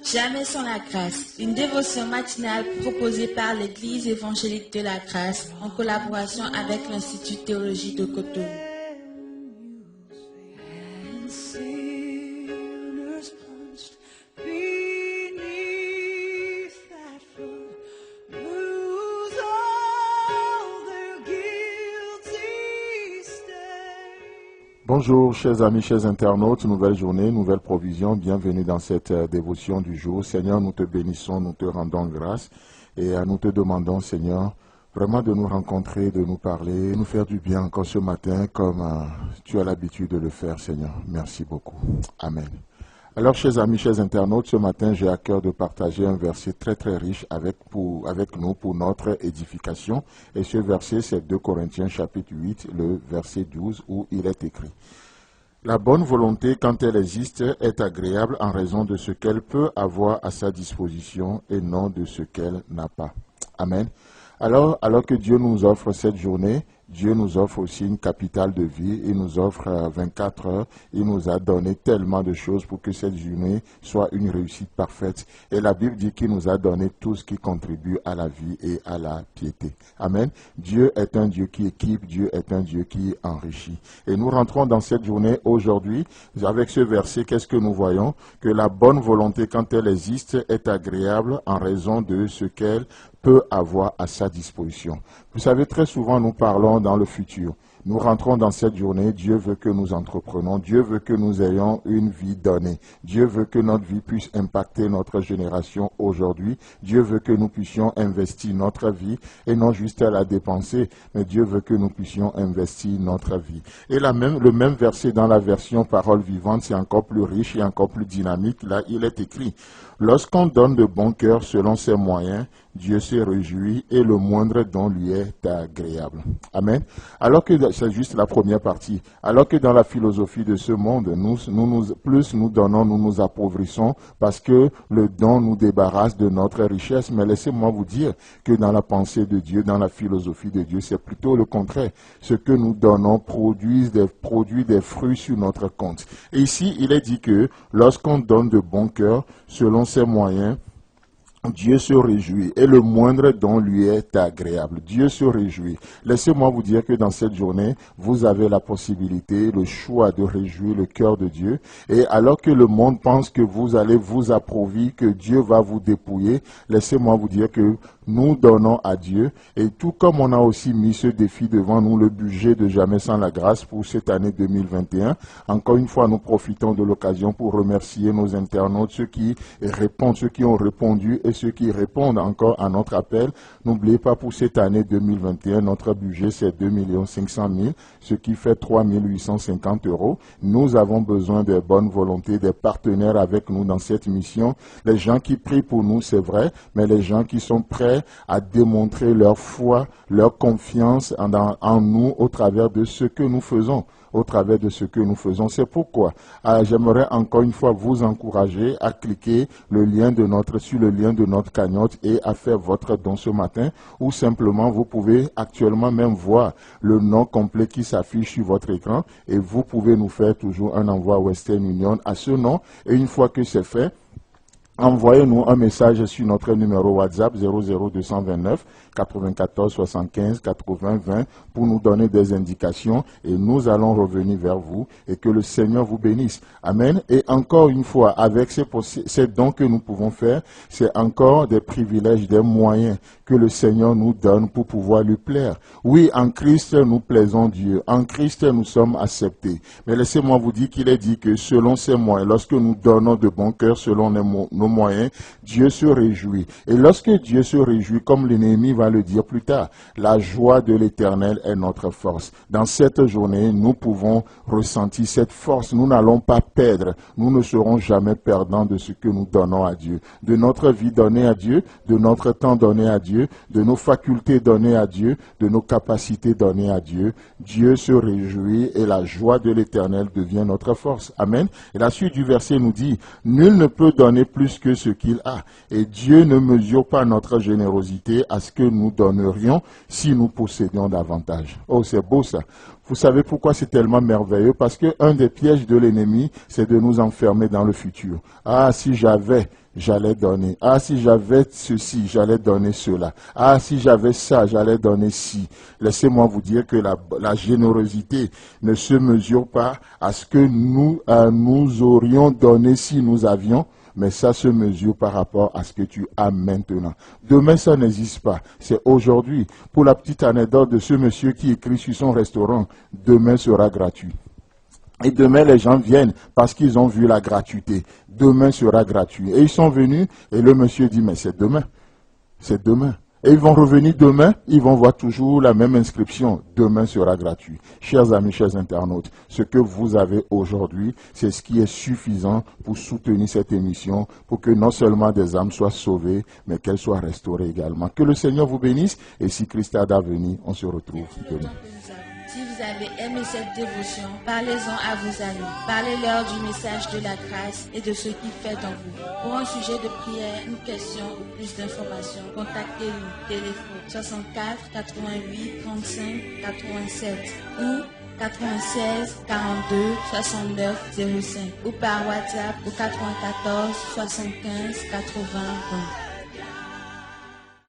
Jamais sans la grâce, une dévotion matinale proposée par l'Église évangélique de la grâce en collaboration avec l'Institut de théologie de Cotonou. Bonjour chers amis, chers internautes, nouvelle journée, nouvelle provision, bienvenue dans cette dévotion du jour. Seigneur, nous te bénissons, nous te rendons grâce et nous te demandons, Seigneur, vraiment de nous rencontrer, de nous parler, de nous faire du bien encore ce matin comme tu as l'habitude de le faire, Seigneur. Merci beaucoup. Amen. Alors, chers amis, chers internautes, ce matin, j'ai à cœur de partager un verset très très riche avec nous pour notre édification. Et ce verset, c'est 2 Corinthiens chapitre 8, le verset 12, où il est écrit: La bonne volonté, quand elle existe, est agréable en raison de ce qu'elle peut avoir à sa disposition et non de ce qu'elle n'a pas. Amen. Alors que Dieu nous offre cette journée, Dieu nous offre aussi une capitale de vie, il nous offre 24 heures, il nous a donné tellement de choses pour que cette journée soit une réussite parfaite. Et la Bible dit qu'il nous a donné tout ce qui contribue à la vie et à la piété. Amen. Dieu est un Dieu qui équipe, Dieu est un Dieu qui enrichit. Et nous rentrons dans cette journée aujourd'hui, avec ce verset, qu'est-ce que nous voyons? Que la bonne volonté, quand elle existe, est agréable en raison de ce qu'elle peut avoir à sa disposition. Vous savez, très souvent nous parlons dans le futur. Nous rentrons dans cette journée, Dieu veut que nous entreprenons, Dieu veut que nous ayons une vie donnée. Dieu veut que notre vie puisse impacter notre génération aujourd'hui. Dieu veut que nous puissions investir notre vie et non juste la dépenser, mais Dieu veut que nous puissions investir notre vie. Et le même verset dans la version Parole vivante, c'est encore plus riche et encore plus dynamique. Là, il est écrit: Lorsqu'on donne de bon cœur selon ses moyens, Dieu se réjouit et le moindre don lui est agréable. Amen. Alors que c'est juste la première partie. Alors que dans la philosophie de ce monde, plus nous donnons, nous nous appauvrissons parce que le don nous débarrasse de notre richesse. Mais laissez-moi vous dire que dans la pensée de Dieu, dans la philosophie de Dieu, c'est plutôt le contraire. Ce que nous donnons produit des fruits sur notre compte. Et ici, il est dit que lorsqu'on donne de bon cœur, selon ses moyens, Dieu se réjouit et le moindre don lui est agréable. Dieu se réjouit. Laissez-moi vous dire que dans cette journée, vous avez la possibilité, le choix de réjouir le cœur de Dieu. Et alors que le monde pense que vous allez vous appauvrir, que Dieu va vous dépouiller, laissez-moi vous dire que nous donnons à Dieu. Et tout comme on a aussi mis ce défi devant nous, le budget de Jamais sans la grâce pour cette année 2021, encore une fois, nous profitons de l'occasion pour remercier nos internautes, ceux qui répondent, ceux qui ont répondu et ceux qui répondent encore à notre appel. N'oubliez pas, pour cette année 2021, notre budget c'est 2 500 000, ce qui fait 3 850 €. Nous avons besoin de bonne volonté, des partenaires avec nous dans cette mission. Les gens qui prient pour nous, c'est vrai, mais les gens qui sont prêts à démontrer leur foi, leur confiance en nous au travers de ce que nous faisons. C'est pourquoi j'aimerais encore une fois vous encourager à cliquer sur le lien de notre cagnotte et à faire votre don ce matin, ou simplement vous pouvez actuellement même voir le nom complet qui s'affiche sur votre écran et vous pouvez nous faire toujours un envoi Western Union à ce nom, et une fois que c'est fait, envoyez-nous un message sur notre numéro WhatsApp 00229 94 75 80 20 pour nous donner des indications et nous allons revenir vers vous et que le Seigneur vous bénisse. Amen. Et encore une fois, avec ces dons que nous pouvons faire, c'est encore des privilèges, des moyens que le Seigneur nous donne pour pouvoir lui plaire. Oui, en Christ, nous plaisons Dieu. En Christ, nous sommes acceptés. Mais laissez-moi vous dire qu'il est dit que selon ses moyens, lorsque nous donnons de bon cœur selon nos moyens, Dieu se réjouit. Et lorsque Dieu se réjouit, comme l'ennemi va le dire plus tard, la joie de l'Éternel est notre force. Dans cette journée, nous pouvons ressentir cette force. Nous n'allons pas perdre. Nous ne serons jamais perdants de ce que nous donnons à Dieu. De notre vie donnée à Dieu, de notre temps donné à Dieu, de nos facultés données à Dieu, de nos capacités données à Dieu. Dieu se réjouit et la joie de l'Éternel devient notre force. Amen. Et la suite du verset nous dit: nul ne peut donner plus plus que ce qu'il a. Et Dieu ne mesure pas notre générosité à ce que nous donnerions si nous possédions davantage. Oh, c'est beau ça. Vous savez pourquoi c'est tellement merveilleux? Parce qu'un des pièges de l'ennemi, c'est de nous enfermer dans le futur. Ah, si j'avais, j'allais donner. Ah, si j'avais ceci, j'allais donner cela. Ah, si j'avais ça, j'allais donner ci. Laissez-moi vous dire que la générosité ne se mesure pas à ce que nous aurions donné si nous avions, mais ça se mesure par rapport à ce que tu as maintenant. Demain, ça n'existe pas. C'est aujourd'hui. Pour la petite anecdote de ce monsieur qui écrit sur son restaurant, demain sera gratuit. Et demain, les gens viennent parce qu'ils ont vu la gratuité. Demain sera gratuit. Et ils sont venus et le monsieur dit, mais c'est demain. C'est demain. Et ils vont revenir demain, ils vont voir toujours la même inscription. Demain sera gratuit. Chers amis, chers internautes, ce que vous avez aujourd'hui, c'est ce qui est suffisant pour soutenir cette émission, pour que non seulement des âmes soient sauvées, mais qu'elles soient restaurées également. Que le Seigneur vous bénisse. Et si Christ a d'avenir, on se retrouve demain. Si vous avez aimé cette dévotion, parlez-en à vos amis. Parlez-leur du message de la grâce et de ce qu'il fait dans vous. Pour un sujet de prière, une question ou plus d'informations, contactez-nous. Téléphone 64 88 35 87 ou 96 42 69 05 ou par WhatsApp au 94 75 80 20.